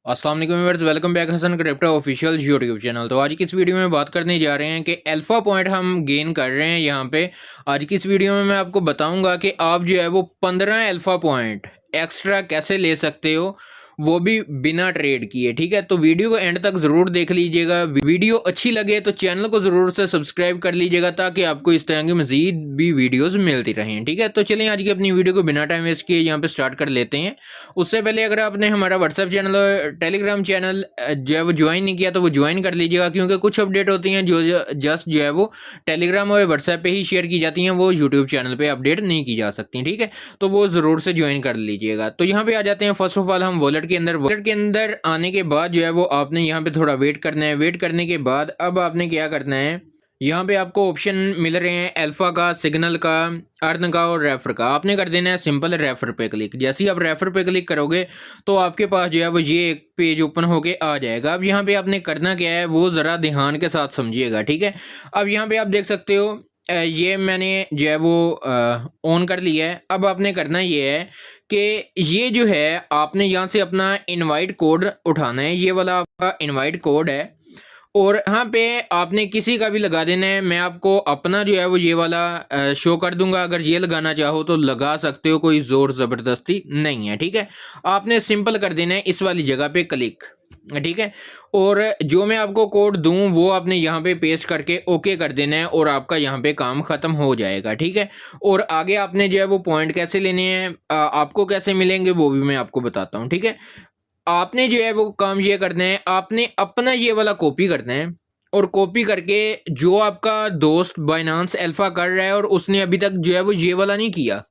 अस्सलाम वालेकुम viewers, welcome back Hasan crypto official YouTube channel. तो आज की इस वीडियो में बात करने जा रहे हैं कि अल्फ़ा पॉइंट हम गेन कर रहे हैं यहाँ पे। आज की इस वीडियो में मैं आपको बताऊंगा कि आप जो है वो 15 अल्फ़ा पॉइंट एक्स्ट्रा कैसे ले सकते हो, वो भी बिना ट्रेड किए। ठीक है, तो वीडियो को एंड तक ज़रूर देख लीजिएगा। वीडियो अच्छी लगे तो चैनल को ज़रूर से सब्सक्राइब कर लीजिएगा ताकि आपको इस तरह की मज़ीद भी वीडियोज़ मिलती रहें। ठीक है, तो चलिए आज की अपनी वीडियो को बिना टाइम वेस्ट किए यहाँ पे स्टार्ट कर लेते हैं। उससे पहले अगर आपने हमारा व्हाट्सएप चैनल और टेलीग्राम चैनल जो है वो ज्वाइन नहीं किया तो वो ज्वाइन कर लीजिएगा, क्योंकि कुछ अपडेट होती हैं जो जस्ट जो है वो टेलीग्राम और व्हाट्सएप पे ही शेयर की जाती हैं, वो यूट्यूब चैनल पे अपडेट नहीं की जा सकती। ठीक है, तो वो ज़रूर से ज्वाइन कर लीजिएगा। तो यहाँ पे आ जाते हैं। फर्स्ट ऑफ ऑल हम वॉलेट के अंदर आने के बाद जो है वो आपने यहाँ पे थोड़ा वेट करना है। वेट करने के बाद अब आपने क्या करना है, यहाँ पे आपको ऑप्शन मिल रहे हैं अल्फा का, सिग्नल का, अर्न का और रेफर का। आपने कर देना है सिंपल रेफर पे क्लिक। जैसे ही आप रेफर पे क्लिक करोगे तो आपके पास जो है वो ये एक पेज ओपन होके आ जाएगा। अब यहाँ पे आपने करना क्या है वो ज़रा ध्यान के साथ समझिएगा। ठीक है, अब यहाँ पे आप देख सकते हो ये मैंने जो है वो ऑन कर लिया है। अब आपने करना ये है कि ये जो है आपने यहाँ से अपना इनवाइट कोड उठाना है। ये वाला आपका इनवाइट कोड है और यहाँ पे आपने किसी का भी लगा देना है। मैं आपको अपना जो है वो ये वाला शो कर दूंगा। अगर ये लगाना चाहो तो लगा सकते हो, कोई ज़ोर ज़बरदस्ती नहीं है। ठीक है, आपने सिंपल कर देना है इस वाली जगह पे क्लिक। ठीक है, और जो मैं आपको कोड दूं वो आपने यहाँ पे पेस्ट करके ओके कर देना है और आपका यहाँ पे काम ख़त्म हो जाएगा। ठीक है, और आगे आपने जो है वो पॉइंट कैसे लेने हैं, आपको कैसे मिलेंगे वो भी मैं आपको बताता हूँ। ठीक है, आपने जो है वो काम ये करना है, आपने अपना ये वाला कॉपी करना है और कॉपी करके जो आपका दोस्त बाइनांस अल्फा कर रहा है और उसने अभी तक जो है वो ये वाला नहीं किया,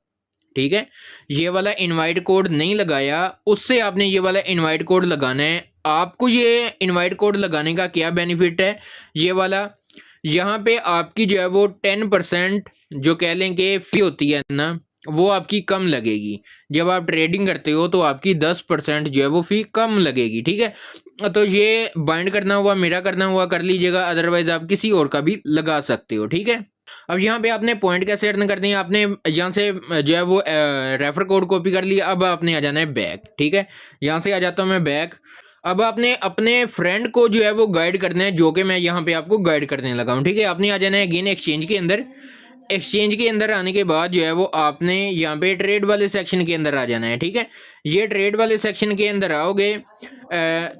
ठीक है, ये वाला इनवाइट कोड नहीं लगाया, उससे आपने ये वाला इनवाइट कोड लगाना है। आपको ये इनवाइट कोड लगाने का क्या बेनिफिट है, ये वाला यहाँ पे आपकी जो है वो 10% जो कह लें कि फी होती है ना, वो आपकी कम लगेगी। जब आप ट्रेडिंग करते हो तो आपकी 10% जो है वो फी कम लगेगी। ठीक है, तो ये बाइंड करना हुआ, मेरा करना हुआ कर लीजिएगा, अदरवाइज आप किसी और का भी लगा सकते हो। ठीक है, अब यहाँ पे आपने पॉइंट कैसे अर्न करनी है, आपने यहाँ से जो है वो रेफर कोड कॉपी कर लिया। अब आपने आ जाना है बैक। ठीक है, यहाँ से आ जाता हूँ मैं बैक। अब आपने अपने फ्रेंड को जो है वो गाइड करना है, जो कि मैं यहाँ पे आपको गाइड करने लगा हूँ। ठीक है, आपने आ जाना है अगेन एक्सचेंज के अंदर। एक्सचेंज के अंदर आने के बाद जो है वो आपने यहाँ पे ट्रेड वाले सेक्शन के अंदर आ जाना है। ठीक है, ये ट्रेड वाले सेक्शन के अंदर आओगे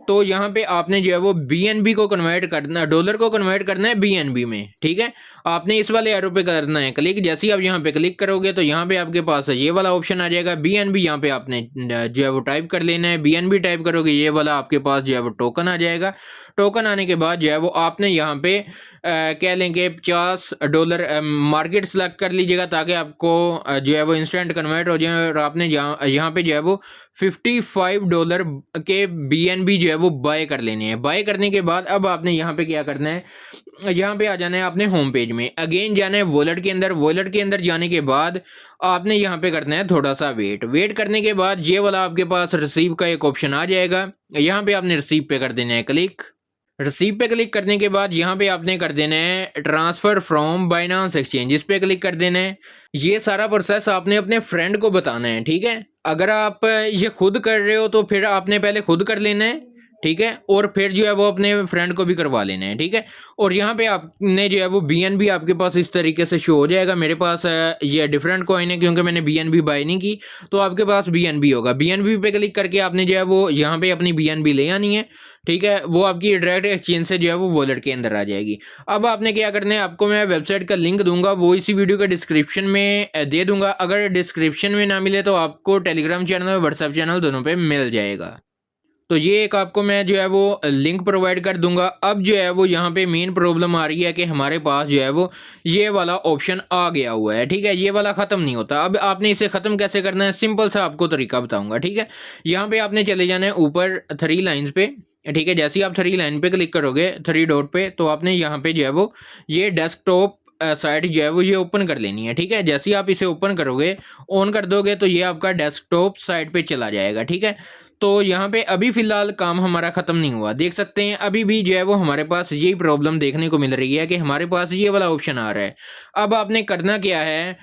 तो यहाँ पे आपने जो है वो बीएनबी को कन्वर्ट करना, डॉलर को कन्वर्ट करना है बीएनबी में। ठीक है, आपने इस वाले एरो पे करना है क्लिक। जैसे ही आप यहाँ पे क्लिक करोगे तो यहाँ पे आपके पास ये वाला ऑप्शन आ जाएगा बीएनबी। यहाँ पे आपने जो है वो टाइप कर लेना है, बीएनबी टाइप करोगे ये वाला आपके पास जो है वो टोकन आ जाएगा। टोकन आने के बाद जो है वो आपने यहाँ पे कह लेंगे $50 मार्केट सेलेक्ट कर लीजिएगा ताकि आपको जो है वो इंस्टेंट कन्वर्ट हो जाए। और आपने यहाँ पे जो है वो $55 के बीएनबी जो है वो बाय कर लेने हैं। बाय करने के बाद अब आपने यहाँ पे क्या करना है, यहाँ पे आ जाना है आपने होम पेज में। अगेन जाना है वॉलेट के अंदर। वॉलेट के अंदर जाने के बाद आपने यहाँ पे करना है थोड़ा सा वेट। वेट करने के बाद ये वाला आपके पास रिसीव का एक ऑप्शन आ जाएगा। यहाँ पे आपने रिसीव पे कर देना है क्लिक। रिसीव पे क्लिक करने के बाद यहाँ पे आपने कर देना है ट्रांसफ़र फ्रॉम बाइनांस एक्सचेंज, इस पे क्लिक कर देना है। ये सारा प्रोसेस आपने अपने फ्रेंड को बताना है। ठीक है, अगर आप ये खुद कर रहे हो तो फिर आपने पहले खुद कर लेना है। ठीक है, और फिर जो है वो अपने फ्रेंड को भी करवा लेना है। ठीक है, और यहाँ पे आपने जो है वो बीएनबी आपके पास इस तरीके से शो हो जाएगा। मेरे पास ये डिफरेंट कॉइन है क्योंकि मैंने बीएनबी बाय नहीं की, तो आपके पास बीएनबी होगा। बीएनबी पे क्लिक करके आपने जो है वो यहाँ पे अपनी बीएनबी ले आनी है। ठीक है, वो आपकी डायरेक्ट एक्सचेंज से जो है वो वॉलेट के अंदर आ जाएगी। अब आपने क्या करना है, आपको मैं वेबसाइट का लिंक दूंगा, वो इसी वीडियो के डिस्क्रिप्शन में दे दूंगा। अगर डिस्क्रिप्शन में ना मिले तो आपको टेलीग्राम चैनल और व्हाट्सएप चैनल दोनों पे मिल जाएगा। तो ये एक आपको मैं जो है वो लिंक प्रोवाइड कर दूंगा। अब जो है वो यहाँ पे मेन प्रॉब्लम आ रही है कि हमारे पास जो है वो ये वाला ऑप्शन आ गया हुआ है। ठीक है, ये वाला ख़त्म नहीं होता। अब आपने इसे ख़त्म कैसे करना है, सिंपल सा आपको तरीका बताऊंगा। ठीक है, यहाँ पे आपने चले जाना है ऊपर 3 लाइन्स पे। ठीक है, जैसे ही आप 3 लाइन पे क्लिक करोगे 3 डॉट पे, तो आपने यहाँ पे जो है वो ये डेस्कटॉप साइट जो है वो ये ओपन कर लेनी है। ठीक है, जैसे ही आप इसे ओपन करोगे, ऑन कर दोगे तो ये आपका डेस्कटॉप साइट पे चला जाएगा। ठीक है, तो यहाँ पे अभी फ़िलहाल काम हमारा ख़त्म नहीं हुआ, देख सकते हैं अभी भी जो है वो हमारे पास यही प्रॉब्लम देखने को मिल रही है कि हमारे पास ये वाला ऑप्शन आ रहा है। अब आपने करना क्या है,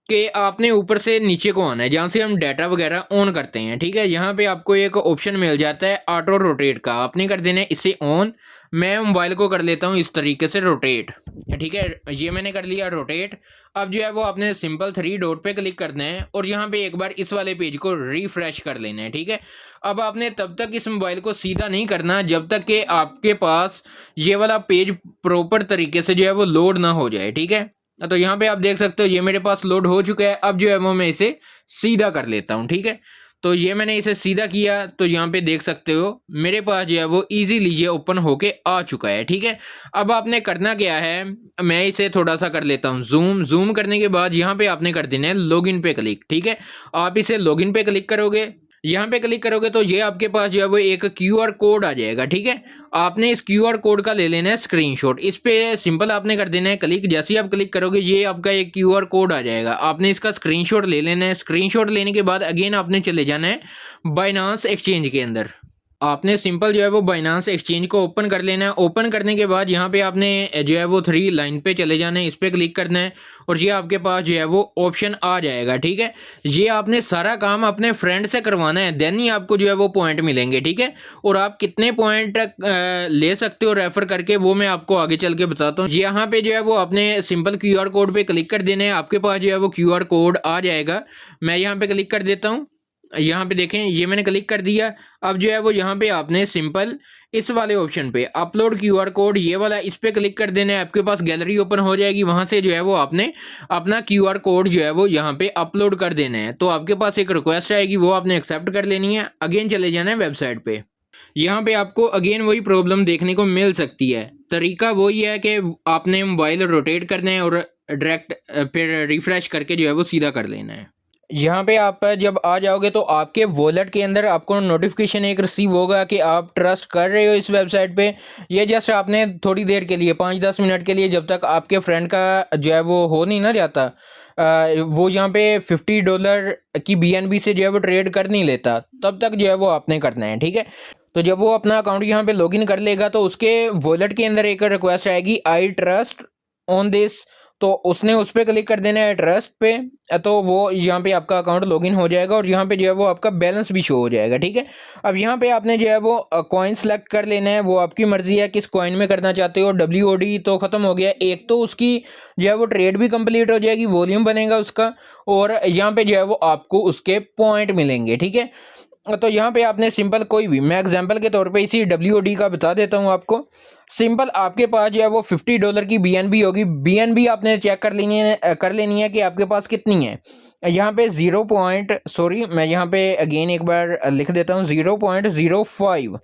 कि आपने ऊपर से नीचे को आना है, जहाँ से हम डाटा वगैरह ऑन करते हैं, ठीक है। यहाँ पे आपको एक ऑप्शन मिल जाता है ऑटो रोटेट का, आपने कर देना है इसे ऑन। मैं मोबाइल को कर लेता हूँ इस तरीके से रोटेट, ठीक है। ये मैंने कर लिया रोटेट। अब जो है वो आपने सिंपल 3 डॉट पे क्लिक करना है और यहाँ पे एक बार इस वाले पेज को रिफ्रेश कर लेना है, ठीक है। अब आपने तब तक इस मोबाइल को सीधा नहीं करना जब तक कि आपके पास ये वाला पेज प्रॉपर तरीके से जो है वो लोड ना हो जाए, ठीक है। तो यहाँ पे आप देख सकते हो ये मेरे पास लोड हो चुका है। अब जो है वो मैं इसे सीधा कर लेता हूँ, ठीक है। तो ये मैंने इसे सीधा किया, तो यहाँ पे देख सकते हो मेरे पास जो है वो इजीली ये ओपन होके आ चुका है, ठीक है। अब आपने करना क्या है, मैं इसे थोड़ा सा कर लेता हूँ जूम करने के बाद यहाँ पे आपने कर देना है लॉगिन पे क्लिक, ठीक है। आप इसे लॉगिन पे क्लिक करोगे, यहाँ पे क्लिक करोगे तो ये आपके पास जो है वो एक क्यूआर कोड आ जाएगा, ठीक है। आपने इस क्यूआर कोड का ले लेना है स्क्रीनशॉट, इस पे सिंपल आपने कर देना है क्लिक। जैसे ही आप क्लिक करोगे ये आपका एक क्यूआर कोड आ जाएगा, आपने इसका स्क्रीनशॉट ले लेना है। स्क्रीनशॉट लेने के बाद अगेन आपने चले जाना है बाइनांस एक्सचेंज के अंदर। आपने सिंपल जो है वो बाइनांस एक्सचेंज को ओपन कर लेना है। ओपन करने के बाद यहाँ पे आपने जो है वो 3 लाइन पे चले जाना है, इस पे क्लिक करना है और ये आपके पास जो है वो ऑप्शन आ जाएगा, ठीक है। ये आपने सारा काम अपने फ्रेंड से करवाना है, देन ही आपको जो है वो पॉइंट मिलेंगे, ठीक है। और आप कितने पॉइंट ले सकते हो रेफर करके वो मैं आपको आगे चल के बताता हूँ। यहाँ पे जो है वो आपने सिंपल क्यूआर कोड पे क्लिक कर देना है, आपके पास जो है वो क्यूआर कोड आ जाएगा। मैं यहाँ पे क्लिक कर देता हूँ, यहाँ पे देखें ये मैंने क्लिक कर दिया। अब जो है वो यहाँ पे आपने सिंपल इस वाले ऑप्शन पे अपलोड क्यूआर कोड ये वाला, इस पे क्लिक कर देना है। आपके पास गैलरी ओपन हो जाएगी, वहां से जो है वो आपने अपना क्यूआर कोड जो है वो यहाँ पे अपलोड कर देना है। तो आपके पास एक रिक्वेस्ट आएगी, वो आपने एक्सेप्ट कर लेनी है। अगेन चले जाना है वेबसाइट पे। यहाँ पे आपको अगेन वही प्रॉब्लम देखने को मिल सकती है। तरीका वही है कि आपने मोबाइल रोटेट करना है और डायरेक्ट फिर रिफ्रेश करके जो है वो सीधा कर लेना है। यहाँ पे आप जब आ जाओगे तो आपके वॉलेट के अंदर आपको नोटिफिकेशन एक रिसीव होगा कि आप ट्रस्ट कर रहे हो इस वेबसाइट पे। ये जस्ट आपने थोड़ी देर के लिए 5-10 मिनट के लिए, जब तक आपके फ्रेंड का जो है वो हो नहीं ना जाता, वो यहाँ पे $50 की BNB से जो है वो ट्रेड कर नहीं लेता, तब तक जो है वो आपने करना है, ठीक है। तो जब वो अपना अकाउंट यहाँ पे लॉगिन कर लेगा तो उसके वॉलेट के अंदर एक रिक्वेस्ट आएगी, आई ट्रस्ट ऑन दिस। तो उसने उस पर क्लिक कर देना है ट्रस्ट पे, तो वो यहाँ पे आपका अकाउंट लॉगिन हो जाएगा और यहाँ पे जो है वो आपका बैलेंस भी शो हो जाएगा, ठीक है। अब यहाँ पे आपने जो है वो कॉइन सेलेक्ट कर लेना है, वो आपकी मर्जी है किस कॉइन में करना चाहते हो। WOD तो ख़त्म हो गया, एक तो उसकी जो है वो ट्रेड भी कंप्लीट हो जाएगी, वॉल्यूम बनेगा उसका, और यहाँ पे जो है वो आपको उसके पॉइंट मिलेंगे, ठीक है। तो यहाँ पे आपने सिंपल कोई भी, मैं एग्जांपल के तौर पे इसी WOD का बता देता हूँ आपको। सिंपल आपके पास जो है वो $50 की BNB होगी। BNB आपने चेक कर लेनी है कि आपके पास कितनी है। यहाँ पे 0. मैं यहाँ पे अगेन एक बार लिख देता हूँ, 0.05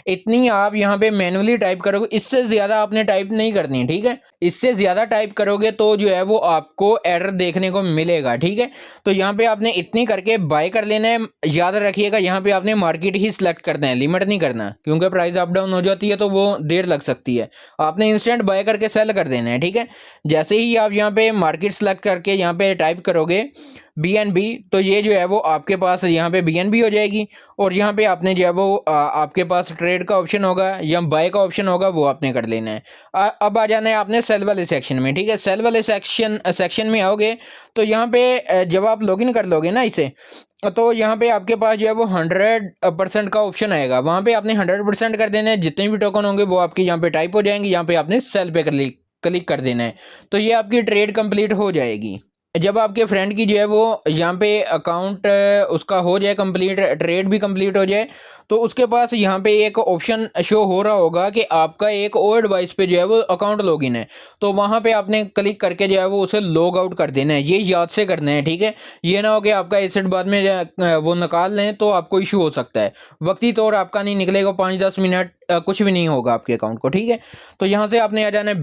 इतनी आप यहाँ पे मैनुअली टाइप करोगे। इससे ज़्यादा आपने टाइप नहीं करनी है, ठीक है। इससे ज़्यादा टाइप करोगे तो जो है वो आपको एरर देखने को मिलेगा, ठीक है। तो यहाँ पे आपने इतनी करके बाय कर लेना है। याद रखिएगा यहाँ पे आपने मार्केट ही सिलेक्ट करना है, लिमिट नहीं करना, क्योंकि प्राइस अप डाउन हो जाती है तो वो देर लग सकती है। आपने इंस्टेंट बाय करके सेल कर देना है, ठीक है। जैसे ही आप यहाँ पे मार्केट सेलेक्ट करके यहाँ पे टाइप करोगे BNB, तो ये जो है वो आपके पास यहाँ पे BNB हो जाएगी। और यहाँ पे आपने जो है वो आपके पास ट्रेड का ऑप्शन होगा या बाय का ऑप्शन होगा, वो आपने कर लेना है। अब आ जाना है आपने सेल वाले सेक्शन में, ठीक है। सेल वाले सेक्शन में आओगे तो यहाँ पे जब आप लॉगिन कर लोगे ना इसे, तो यहाँ पे आपके पास जो है वो 100% का ऑप्शन आएगा, वहाँ पे आपने 100% कर देना है। जितने भी टोकन होंगे वो आपके यहाँ पे टाइप हो जाएंगे, यहाँ पे आपने सेल पे क्लिक कर देना है, तो ये आपकी ट्रेड कंप्लीट हो जाएगी। जब आपके फ्रेंड की जो है वो यहाँ पे अकाउंट उसका हो जाए कंप्लीट, ट्रेड भी कंप्लीट हो जाए, तो उसके पास यहाँ पे एक ऑप्शन शो हो रहा होगा कि आपका एक और डिवाइस पे जो है वो अकाउंट लॉगिन है। तो वहाँ पे आपने क्लिक करके जो है वो उसे लॉग आउट कर देना है। ये याद से करना है, ठीक है। ये ना हो कि आपका एसेट बाद में वो निकाल लें तो आपको इशू हो सकता है। वक्ती तौर आपका नहीं निकलेगा, 5-10 मिनट कुछ भी नहीं होगा आपके अकाउंट को, ठीक है। तो यहाँ से आपने आ जाना है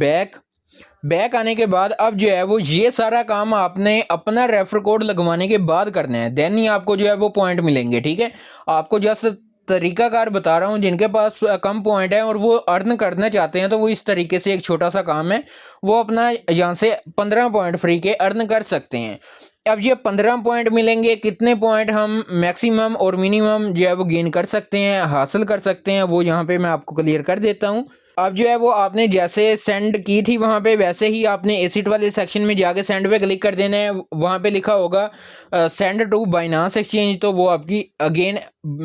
बैक आने के बाद अब जो है वो ये सारा काम आपने अपना रेफर कोड लगवाने के बाद करना है, देन ही आपको जो है वो पॉइंट मिलेंगे, ठीक है। आपको जस्ट तरीकाकार बता रहा हूँ, जिनके पास कम पॉइंट है और वो अर्न करना चाहते हैं तो वो इस तरीके से एक छोटा सा काम है, वो अपना यहाँ से 15 पॉइंट फ्री के अर्न कर सकते हैं। अब ये 15 पॉइंट मिलेंगे, कितने पॉइंट हम मैक्सिमम और मिनिमम जो है वो गेन कर सकते हैं, हासिल कर सकते हैं, वो यहाँ पे मैं आपको क्लियर कर देता हूँ। अब जो है वो आपने जैसे सेंड की थी वहाँ पे, वैसे ही आपने एसिड वाले सेक्शन में जाके सेंड पे क्लिक कर देना है। वहाँ पे लिखा होगा सेंड टू बाइनांस एक्सचेंज, तो वो आपकी अगेन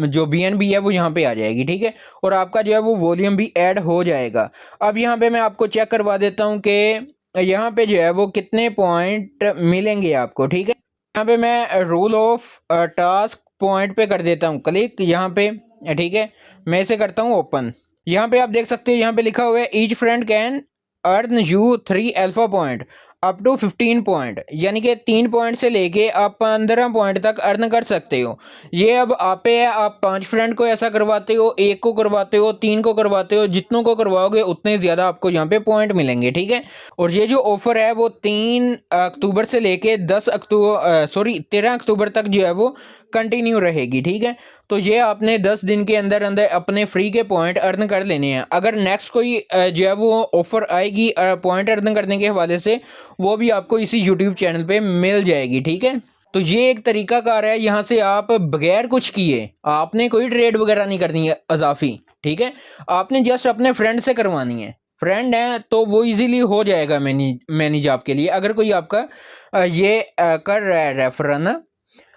जो BNB है वो यहाँ पे आ जाएगी, ठीक है। और आपका जो है वो वॉल्यूम भी ऐड हो जाएगा। अब यहाँ पे मैं आपको चेक करवा देता हूँ कि यहाँ पे जो है वो कितने पॉइंट मिलेंगे आपको, ठीक है। यहाँ पे मैं रूल ऑफ टास्क पॉइंट पे कर देता हूँ क्लिक यहाँ पे, ठीक है। मैं इसे करता हूँ ओपन। यहाँ पे आप देख सकते हो, यहाँ पे लिखा हुआ है each friend can earn you 3 alpha point up to 15 point, यानी कि 3 पॉइंट से लेके आप 15 पॉइंट तक अर्न कर सकते हो। ये अब आप पे है, आप 5 फ्रेंड को ऐसा करवाते हो, 1 को करवाते हो, 3 को करवाते हो, जितनों को करवाओगे उतने ज़्यादा आपको यहाँ पे पॉइंट मिलेंगे, ठीक है। और ये जो ऑफर है वो 3 अक्टूबर से लेके 13 अक्टूबर तक जो है वो कंटिन्यू रहेगी, ठीक है। तो ये आपने 10 दिन के अंदर अंदर अपने फ्री के पॉइंट अर्न कर लेने हैं। अगर नेक्स्ट कोई जो है वो ऑफर आएगी पॉइंट अर्न करने के हवाले से, वो भी आपको इसी यूट्यूब चैनल पे मिल जाएगी, ठीक है। तो ये एक तरीका कार है, यहाँ से आप बगैर कुछ किए, आपने कोई ट्रेड वगैरह नहीं करनी है अजाफी, ठीक है। आपने जस्ट अपने फ्रेंड से करवानी है। फ्रेंड है तो वो इजीली हो जाएगा मैनेज आपके लिए। अगर कोई आपका ये कर रहा है रेफर ना,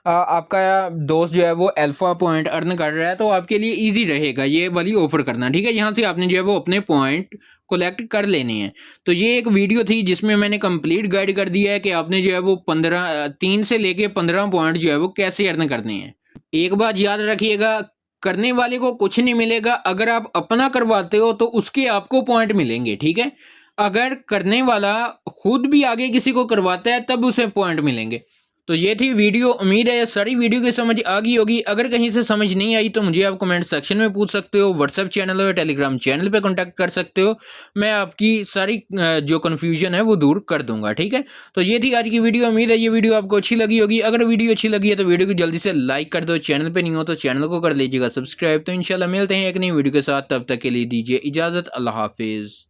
आपका दोस्त जो है वो अल्फा पॉइंट अर्न कर रहा है, तो आपके लिए इजी रहेगा ये वाली ऑफर करना, ठीक है। यहाँ से आपने जो है वो अपने पॉइंट कलेक्ट कर लेने हैं। तो ये एक वीडियो थी जिसमें मैंने कंप्लीट गाइड कर दिया है कि आपने जो है वो 3 से लेके 15 पॉइंट जो है वो कैसे अर्न करने हैं। एक बात याद रखिएगा, करने वाले को कुछ नहीं मिलेगा, अगर आप अपना करवाते हो तो उसके आपको पॉइंट मिलेंगे, ठीक है। अगर करने वाला खुद भी आगे किसी को करवाता है तब उसे पॉइंट मिलेंगे। तो ये थी वीडियो, उम्मीद है सारी वीडियो की समझ आ गई होगी। अगर कहीं से समझ नहीं आई तो मुझे आप कमेंट सेक्शन में पूछ सकते हो, व्हाट्सएप चैनल और टेलीग्राम चैनल पे कांटेक्ट कर सकते हो। मैं आपकी सारी जो कन्फ्यूजन है वो दूर कर दूंगा, ठीक है। तो ये थी आज की वीडियो, उम्मीद है ये वीडियो आपको अच्छी लगी होगी। अगर वीडियो अच्छी लगी है तो वीडियो को जल्दी से लाइक कर दो, चैनल पर नहीं हो तो चैनल को कर लीजिएगा सब्सक्राइब। तो इंशाल्लाह मिलते हैं एक नई वीडियो के साथ, तब तक के लिए दीजिए इजाज़त, अल्लाह हाफिज़।